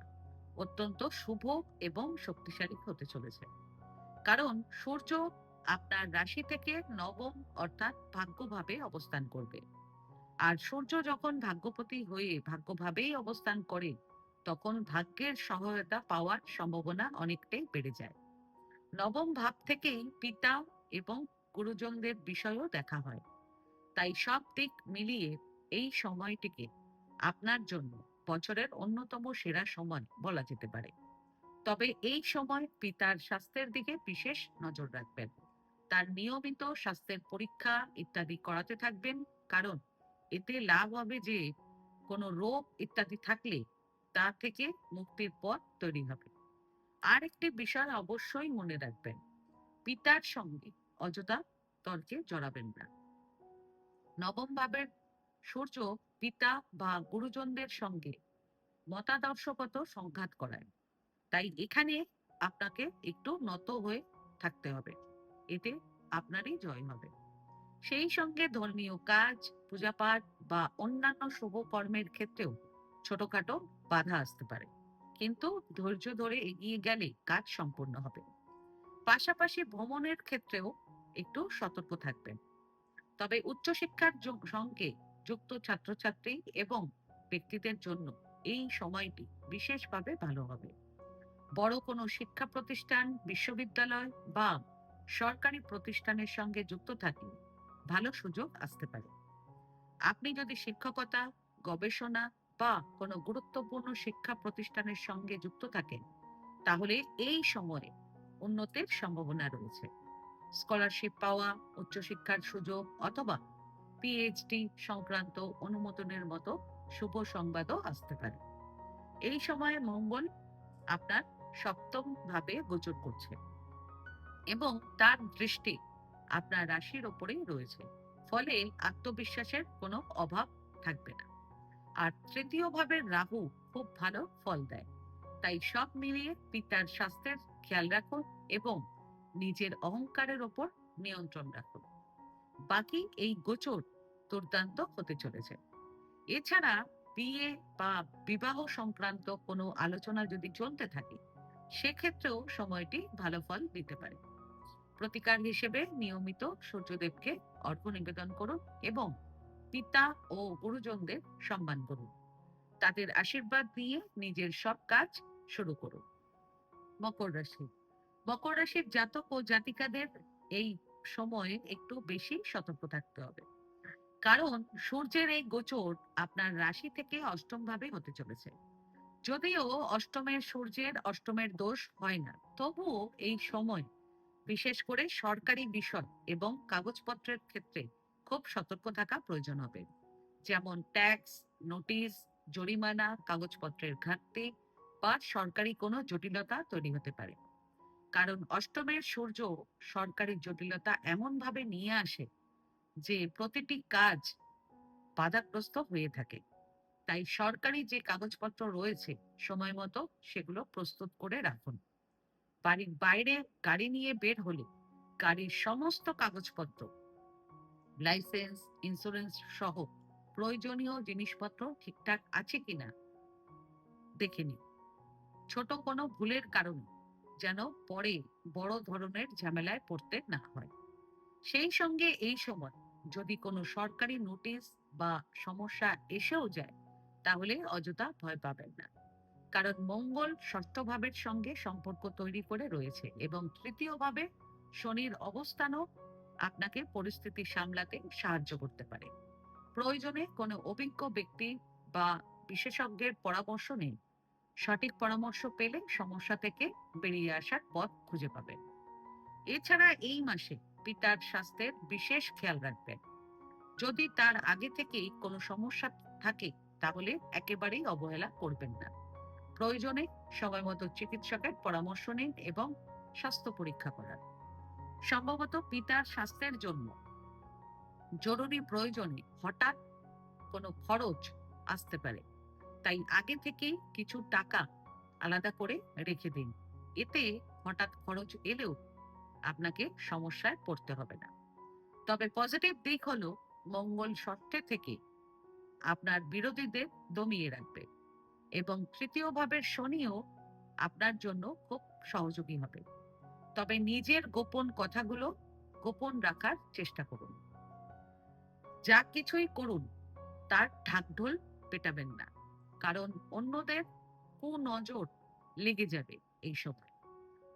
অত্যন্ত শুভ এবং শক্তিশালী হতে চলেছে। কারণ সূর্য আপনার রাশি থেকে নবম অর্থাৎ ভাগ্যভাবে অবস্থান করবে। আর সূর্য যখন ভাগ্যপতি হয়ে ভাগ্যভাবেই অবস্থান করে, তখন ভাগ্যের সহায়তা পাওয়ার সম্ভাবনা অনেকটাই বেড়ে যায়। নবম ভাব থেকেই পিতা এবং গুরুজনদের বিষয়ও দেখা হয়। তাই সব দিক মিলিয়ে এই সময়টিকে আপনার জন্য বছরের অন্যতম সেরা সময় বলা যেতে পারে। তবে এই সময় পিতার স্বাস্থ্যের দিকে বিশেষ নজর রাখবেন। তার নিয়মিত স্বাস্থ্যের পরীক্ষা ইত্যাদি করাতে থাকবেন, কারণ এতে লাভ হবে যে কোনো রোগ ইত্যাদি থাকলে তা থেকে মুক্তির পথ তৈরি হবে। আর একটি বিষয় অবশ্যই মনে রাখবেন, পিতার সঙ্গে অযথা তর্কে জড়াবেন না। নবম ভাবের সূর্য পিতা বা গুরুজনদের সঙ্গে মতাদর্শগত সংঘাত করায়। তাই এখানে আপনাকে একটু নত হয়ে থাকতে হবে, এতে আপনারই জয় হবে। সেই সঙ্গে ধর্মীয় কাজ, পূজাপাঠ বা অন্যান্য শুভ কর্মের ক্ষেত্রেও ছোটখাটো বাধা আসতে পারে, কিন্তু ধৈর্য ধরে এগিয়ে গেলে কাজ সম্পূর্ণ হবে। পাশাপাশি ভ্রমণের ক্ষেত্রেও একটু সতর্ক থাকবেন। তবে উচ্চশিক্ষার সঙ্গে যুক্ত ছাত্রছাত্রী এবং ব্যক্তিদের জন্য এই সময়টি বিশেষভাবে ভালো হবে। বড় কোনো শিক্ষা প্রতিষ্ঠান, বিশ্ববিদ্যালয় বা সরকারি প্রতিষ্ঠানের সঙ্গে যুক্ত থাকলে ভালো সুযোগ আসতে পারে। আপনি যদি শিক্ষকতা, গবেষণা বা কোনো গুরুত্বপূর্ণ শিক্ষা প্রতিষ্ঠানের সঙ্গে যুক্ত থাকেন, তাহলে এই সময়ে উন্নতির সম্ভাবনা রয়েছে। স্কলারশিপ পাওয়া, উচ্চশিক্ষার সুযোগ অথবা পিএইচডি সংক্রান্ত অনুমোদনের মতো শুভ সংবাদও আসতে পারে। এই সময়ে মঙ্গল আপনার সপ্তম ভাবে গোচর করছে এবং তার দৃষ্টি আপনার রাশির ওপরেই রয়েছে, ফলে আত্মবিশ্বাসের কোনো অভাব থাকবে না। আর তৃতীয় ভাবের রাহু খুব ভালো ফল দেয়। তাই সব মিলিয়ে পিতার স্বাস্থ্যের খেয়াল রাখুন এবং নিজের অহংকারের ওপর নিয়ন্ত্রণ রাখুন। বাকি এই গোচর দুর্দান্ত হতে চলেছে। এছাড়া বিয়ে বা বিবাহ সংক্রান্ত কোনো আলোচনা যদি চলতে থাকে, সেক্ষেত্রেও সময়টি ভালো ফল দিতে পারে। প্রতিকার হিসেবে নিয়মিত সূর্যদেবকে অর্ঘ্য নিবেদন করুন এবং পিতা ও গুরুজনদের সম্মান করুন। তাদের আশীর্বাদ নিয়ে নিজের সব কাজ শুরু করুন। মকর রাশি। মকর রাশির জাতক ও জাতিকাদের এই সময়ে একটু বেশি সতর্ক থাকতে হবে, কারণ সূর্যের এই গোচর আপনার রাশি থেকে অষ্টম ভাবে হতে চলেছে। যদিও অষ্টমের সূর্যের অষ্টমের দোষ হয় না, তবুও এই সময় বিশেষ করে সরকারি বিষয় এবং কাগজপত্রের ক্ষেত্রে খুব সতর্ক থাকা প্রয়োজন হবে। যেমন ট্যাক্স, নোটিশ, জরিমানা, কাগজপত্রের ঘাটতি বা সরকারি কোনো জটিলতা তৈরি হতে পারে। কারণ অষ্টমের সূর্য সরকারি জটিলতা এমন ভাবে নিয়ে আসে যে প্রতিটি কাজ বাধাগ্রস্ত হয়ে থাকে। তাই সরকারি যে কাগজপত্র রয়েছে সময় মতো সেগুলো প্রস্তুত করে রাখুন। বাড়ির বাইরে গাড়ি নিয়ে বের হলে গাড়ির সমস্ত কাগজপত্র, লাইসেন্স, ইন্স্যুরেন্স সহ প্রয়োজনীয় জিনিসপত্র ঠিকঠাক আছে কিনা দেখে নিন। ছোট কোনো ভুলের কারণে যেন পরে বড় ধরনের ঝামেলায় পড়তে না হয়। সেই সঙ্গে এই সময় যদি কোনো সরকারি নোটিশ বা সমস্যা এসেও যায়, তাহলে অযথা ভয় পাবেন না। কারণ মঙ্গল ষষ্ঠ ভাবের সঙ্গে সম্পর্ক তৈরি করে রয়েছে এবং তৃতীয় ভাবে শনির অবস্থানও আপনাকে পরিস্থিতি সামলাতে সাহায্য করতে পারে। প্রয়োজনে কোনো অভিজ্ঞ ব্যক্তি বা বিশেষজ্ঞের পরামর্শ নিন। সঠিক পরামর্শ পেলে সমস্যা থেকে বেরিয়ে আসার পথ খুঁজে পাবেন। এছাড়া এই মাসে পিতার স্বাস্থ্যের বিশেষ খেয়াল রাখবেন। যদি তার আগে থেকেই কোনো সমস্যা থাকে, তাহলে একেবারেই অবহেলা করবেন না। প্রয়োজনে সময় মতো চিকিৎসকের পরামর্শ নিন এবং স্বাস্থ্য পরীক্ষা করান। সম্ভবত পিতার স্বাস্থ্যের জন্য জরুরি প্রয়োজনে হঠাৎ কোনো খরচ আসতে পারে, তাই আগে থেকেই কিছু টাকা আলাদা করে রেখে দিন। এতে হঠাৎ খরচ এলেও আপনাকে সমস্যায় পড়তে হবে না। তবে পজিটিভ দিক হলো মঙ্গল ষষ্ঠে থেকে আপনার বিরোধীদের দমিয়ে রাখবে এবং তৃতীয় ভাবের শনিও আপনার জন্য খুব সহযোগী হবে। তবে নিজের গোপন কথাগুলো গোপন রাখার চেষ্টা করুন। যা কিছুই করুন তার ঢাকঢোল পেটাবেন না, কারণ অন্যদের কুনজর লেগে যাবে এই সময়।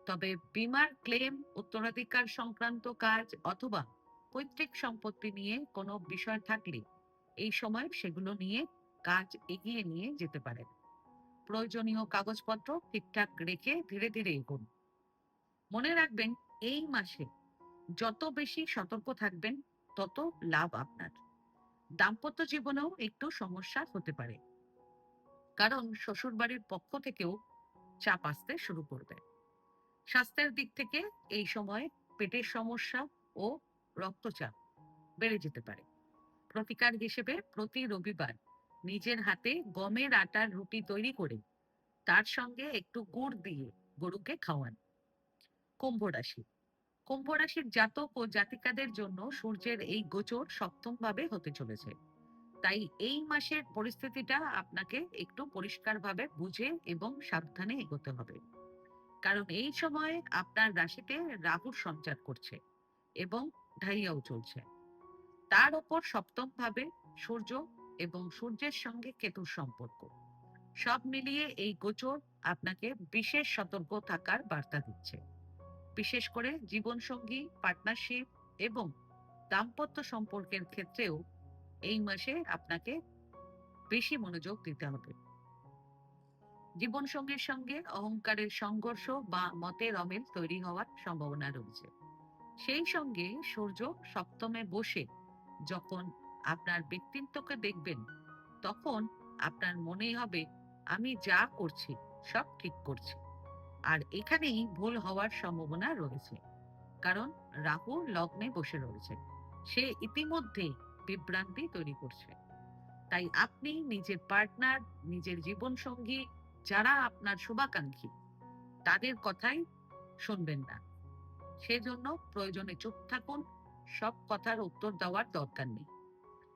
তবে বীমার ক্লেম, উত্তরাধিকার সংক্রান্ত কাজ অথবা পৈতৃক সম্পত্তি নিয়ে কোনো বিষয় থাকলে এই সময় সেগুলো নিয়ে কাজ এগিয়ে নিয়ে যেতে পারেন। প্রয়োজনীয় কাগজপত্র ঠিকঠাক রেখে ধীরে ধীরে এগোন। মনে রাখবেন, এই মাসে যত বেশি সতর্ক থাকবেন তত লাভ আপনার। দাম্পত্য জীবনেও একটু সমস্যা হতে পারে, কারণ শ্বশুর বাড়ির পক্ষ থেকেও চাপ আসতে শুরু করবে। স্বাস্থ্যের দিক থেকে এই সময় পেটের সমস্যা ও রক্তচাপ বেড়ে যেতে পারে। প্রতিকার হিসেবে প্রতি রবিবার নিজের হাতে গমের আটার রুটি তৈরি করে তার সঙ্গে একটু গুড় দিয়ে গরুকে খাওয়ান। কুম্ভ রাশি। কুম্ভ রাশির জাতক ও জাতিকাদের জন্য সূর্যের এই গোচর সপ্তম ভাবে হতে চলেছে। তাই এই মাসের পরিস্থিতিটা আপনাকে একটু পরিষ্কারভাবে বুঝে এবং সাবধানে এগোতে হবে। কারণ এই সময় আপনার রাশিতে রাহুর সঞ্চার করছে এবং ঢাইয়াও চলছে। তার উপর সপ্তম ভাবে সূর্য এবং সূর্যের সঙ্গে কেতুর সম্পর্ক। সব মিলিয়ে এই গোচর আপনাকে বিশেষ সতর্ক থাকার বার্তা দিচ্ছে। বিশেষ করে জীবনসঙ্গী, পার্টনারশিপ এবং দাম্পত্য সম্পর্কের ক্ষেত্রেও এই মাসে আপনাকে বেশি মনোযোগ দিতে হবে। জীবনসঙ্গীর সঙ্গে অহংকারের সংঘর্ষ বা মতের অমিল তৈরি হওয়ার সম্ভাবনা রয়েছে। সেই সঙ্গে সূর্য সপ্তমে বসে যখন আপনার ব্যক্তিত্বকে দেখবেন, তখন আপনার মনে হবে আমি যা করছি সব ঠিক করছি। আর এখানেই ভুল হওয়ার সম্ভাবনা রয়েছে, কারণ রাহু লগ্নে বসে রয়েছে। সে ইতিমধ্যেই বিভ্রান্তি তৈরি করছে। তাই আপনি নিজের পার্টনার, নিজের জীবন সঙ্গী, যারা আপনার শুভাকাঙ্ক্ষী, তাদের কথাই শুনবেন না। সেজন্য প্রয়োজনে চুপ থাকুন, সব কথার উত্তর দেওয়ার দরকার নেই।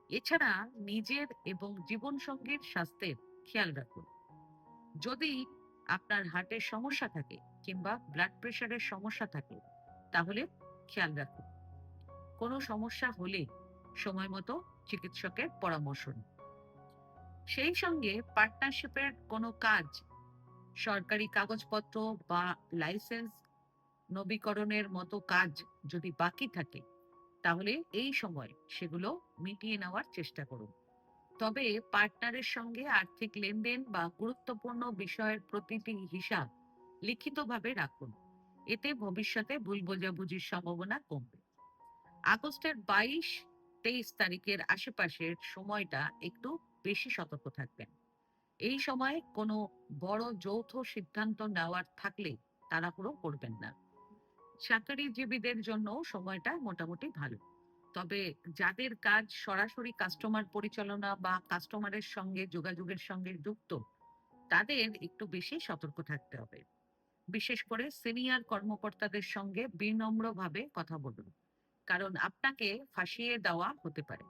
এছাড়া নিজের এবং জীবন সঙ্গীর স্বাস্থ্যের খেয়াল রাখুন। যদি আপনার হার্টের সমস্যা থাকে কিংবা ব্লাড প্রেশারের সমস্যা থাকে, তাহলে খেয়াল রাখুন। কোনো সমস্যা হলে সময় মতো চিকিৎসকের পরামর্শ নিন। সেই সঙ্গে পার্টনারশিপের কোনো কাজ, সরকারি কাগজপত্র বা লাইসেন্স নবীকরণের মতো কাজ যদি বাকি থাকে, তাহলে এই সময় সেগুলো মিটিয়ে নেওয়ার চেষ্টা করুন। তবে পার্টনারের সঙ্গে আর্থিক লেনদেন বা গুরুত্বপূর্ণ বিষয়ের প্রতিটি হিসাব লিখিতভাবে রাখুন। এতে ভবিষ্যতে ভুল বোঝাবুঝির সম্ভাবনা কমবে। আগস্টের 22-23 তারিখের আশেপাশের সময়টা একটু বেশি সতর্ক থাকবেন। এই সময় কোনো বড় যৌথ সিদ্ধান্ত নেওয়ার থাকলে তাড়াহুড়ো করবেন না। চাকরিজীবীদের জন্য সময়টা মোটামুটি ভালো। তবে যাদের কাজ সরাসরি কাস্টমার পরিচালনা বা কাস্টমারের সঙ্গে যোগাযোগের সঙ্গে যুক্ত, তাদের একটু বেশি সতর্ক থাকতে হবে। বিশেষ করে সিনিয়র কর্মকর্তাদের সঙ্গে বিনম্রভাবে কথা বলুন, কারণ আপনাকে ফাঁসিয়ে দেওয়া হতে পারে।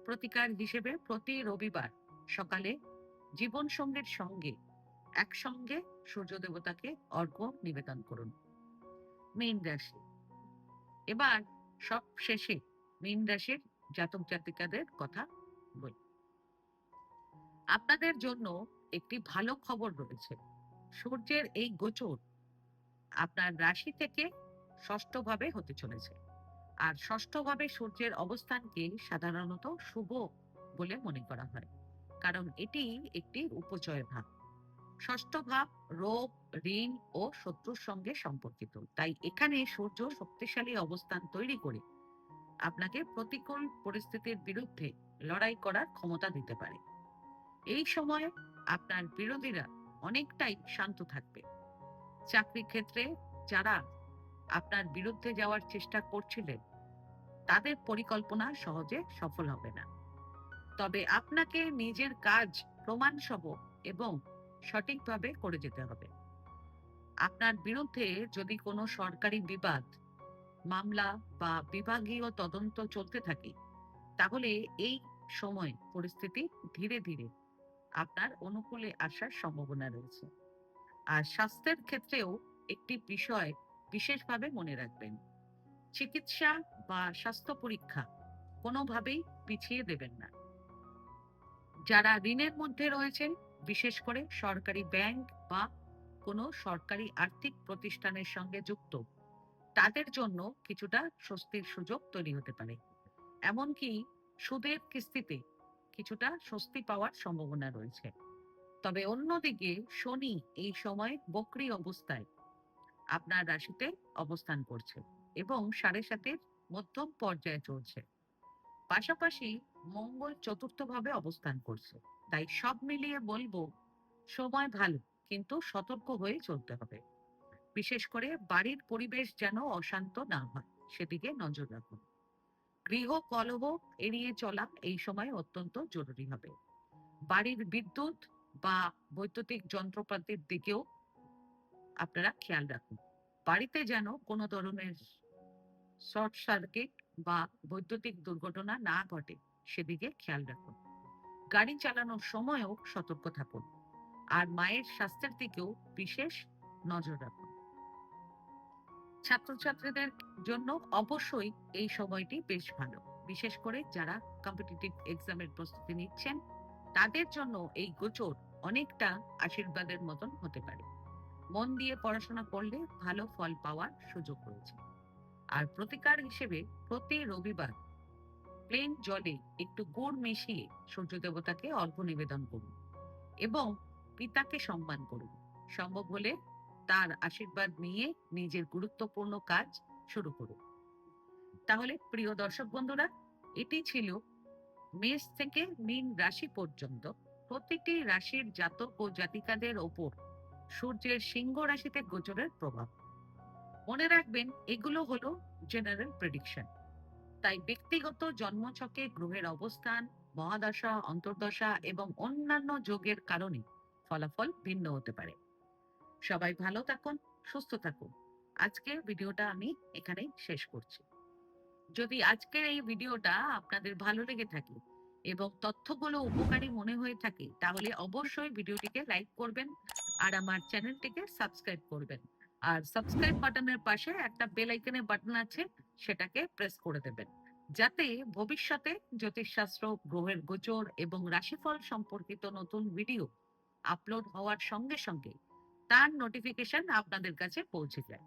প্রতিকার হিসেবে প্রতি রবিবার সকালে জীবন সঙ্গীর সঙ্গে একসঙ্গে সূর্য দেবতাকে অর্ঘ্য নিবেদন করুন। মীন রাশি। এবার সব শেষে মীন রাশির জাতক জাতিকাদের কথা বলি। আপনাদের জন্য একটি ভালো খবর রয়েছে। সূর্যের এই গোচর আপনার রাশি থেকে ষষ্ঠ ভাবে হতে চলেছে। আর ষষ্ঠ ভাবে সূর্যের অবস্থানকে সাধারণত শুভ বলে মনে করা হয়, কারণ এটি একটি উপচয় ভাব। ষষ্ঠ ভাব রোগ, ঋণ ও শত্রুর সঙ্গে সম্পর্কিত। তাই এখানে সূর্য শক্তিশালী অবস্থান তৈরি করে আপনাকে প্রতিকূল পরিস্থিতির বিরুদ্ধে লড়াই করার ক্ষমতা দিতে পারে। এই সময় আপনার বিরোধীরা অনেকটাই শান্ত থাকবে। চাকরি ক্ষেত্রে যারা আপনার বিরুদ্ধে যাওয়ার চেষ্টা করছিলেন, তাদের পরিকল্পনা সহজে সফল হবে না। তবে আপনাকে নিজের কাজ প্রমাণসহ এবং সঠিকভাবে করে যেতে হবে। আপনার বিরুদ্ধে যদি কোনো সরকারি বিবাদ, মামলা বা বিভাগীয় তদন্ত চলতে থাকে, তাহলে এই সময় পরিস্থিতি ধীরে ধীরে আপনার অনুকূলে আসার সম্ভাবনা রয়েছে। আর স্বাস্থ্যের ক্ষেত্রেও একটি বিষয় বিশেষভাবে মনে রাখবেন। চিকিৎসা বা স্বাস্থ্য পরীক্ষা কোনোভাবেই পিছিয়ে দেবেন না। যারা ঋণের মধ্যে রয়েছেন, বিশেষ করে সরকারি ব্যাংক বা কোনো সরকারি আর্থিক প্রতিষ্ঠানের সঙ্গে যুক্ত, তাদের জন্য কিছুটা স্বস্তির সুযোগ তৈরি হতে পারে। এমনকি সুদের কিস্তিতে কিছুটা স্বস্তি পাওয়ার সম্ভাবনা রয়েছে। তবে অন্যদিকে শনি এই সময় বক্রী অবস্থায় আপনার রাশিতে অবস্থান করছে। এবং 7.5-এর মধ্যম পর্যায়ে চলছে। পাশাপাশি মঙ্গল চতুর্থভাবে অবস্থান করছে। তাই সব মিলিয়ে বলবো সময় ভালো, কিন্তু সতর্ক হয়ে চলতে হবে। বিশেষ করে বাড়ির পরিবেশ যেন অশান্ত না হয়, সেদিকে নজর রাখুন। গৃহ কলহ এড়িয়ে চলা এই সময় অত্যন্ত জরুরি হবে। বাড়ির বিদ্যুৎ বা বৈদ্যুতিক যন্ত্রপাতির দিকেও আপনারা খেয়াল রাখুন। বাড়িতে যেন কোনো ধরনের শর্ট সার্কিট বা বৈদ্যুতিক দুর্ঘটনা না ঘটে, সেদিকে খেয়াল রাখুন। গাড়ি চালানোর সময়ও সতর্ক থাকুন। আর মায়ের স্বাস্থ্যের দিকেও বিশেষ নজর রাখুন। ছাত্রছাত্রীদের জন্য অবশ্যই এই সময়টি বেশ ভালো। বিশেষ করে যারা কম্পিটিটিভ এক্সামের প্রস্তুতি নিচ্ছেন, তাদের জন্য এই গোচর অনেকটা আশীর্বাদের মতন হতে পারে। মন দিয়ে পড়াশোনা করলে ভালো ফল পাওয়ার সুযোগ রয়েছে। আর প্রতিকার হিসেবে প্রতি রবিবার প্লেন জলে একটু গুড় মিশিয়ে সূর্য দেবতাকে অর্ঘ্য নিবেদন করুন এবং পিতাকে সম্মান করুন। সম্ভব হলে তার আশীর্বাদ নিয়ে নিজের গুরুত্বপূর্ণ কাজ শুরু করুন। তাহলে প্রিয় দর্শক বন্ধুরা, এটি ছিল মেষ থেকে মীন রাশি পর্যন্ত প্রতিটি রাশির জাতক ও জাতিকাদের ওপর সূর্যের সিংহ রাশিতে গোচরের প্রভাব। মনে রাখবেন, এগুলো হলো জেনারেল প্রেডিকশন। তাই ব্যক্তিগত জন্মছকে গ্রহের অবস্থান, মহাদশা, অন্তর্দশা এবং অন্যান্য যোগের কারণে ফলাফল ভিন্ন হতে পারে। সবাই ভালো থাকুন, সুস্থ থাকুন। আজকের ভিডিওটা আমি এখানেই শেষ করছি। যদি আজকের এই ভিডিওটা আপনাদের ভালো লেগে থাকে এবং তথ্যগুলো উপকারী মনে হয়ে থাকে, তাহলে অবশ্যই ভিডিওটিকে লাইক করবেন আর আমার চ্যানেলটিকে সাবস্ক্রাইব করবেন। আর সাবস্ক্রাইব বাটনের পাশে একটা বেল আইকনের বাটন আছে, সেটাকে প্রেস করে দেবেন, যাতে ভবিষ্যতে জ্যোতিষশাস্ত্র, গ্রহের গোচর এবং রাশিফল সম্পর্কিত নতুন ভিডিও আপলোড হওয়ার সঙ্গে সঙ্গে তার নোটিফিকেশন আপনাদের কাছে পৌঁছে যায়।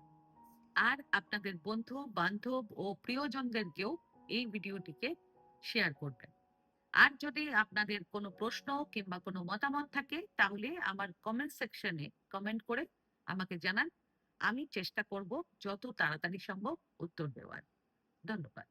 আর আপনাদের বন্ধু বান্ধব ও প্রিয়জনদেরকেও এই ভিডিওটিকে শেয়ার করবেন। আর যদি আপনাদের কোনো প্রশ্ন কিংবা কোনো মতামত থাকে, তাহলে আমার কমেন্ট সেকশনে কমেন্ট করে আমাকে জানান। আমি চেষ্টা করব যত তাড়াতাড়ি সম্ভব উত্তর দেওয়ার। ধন্যবাদ।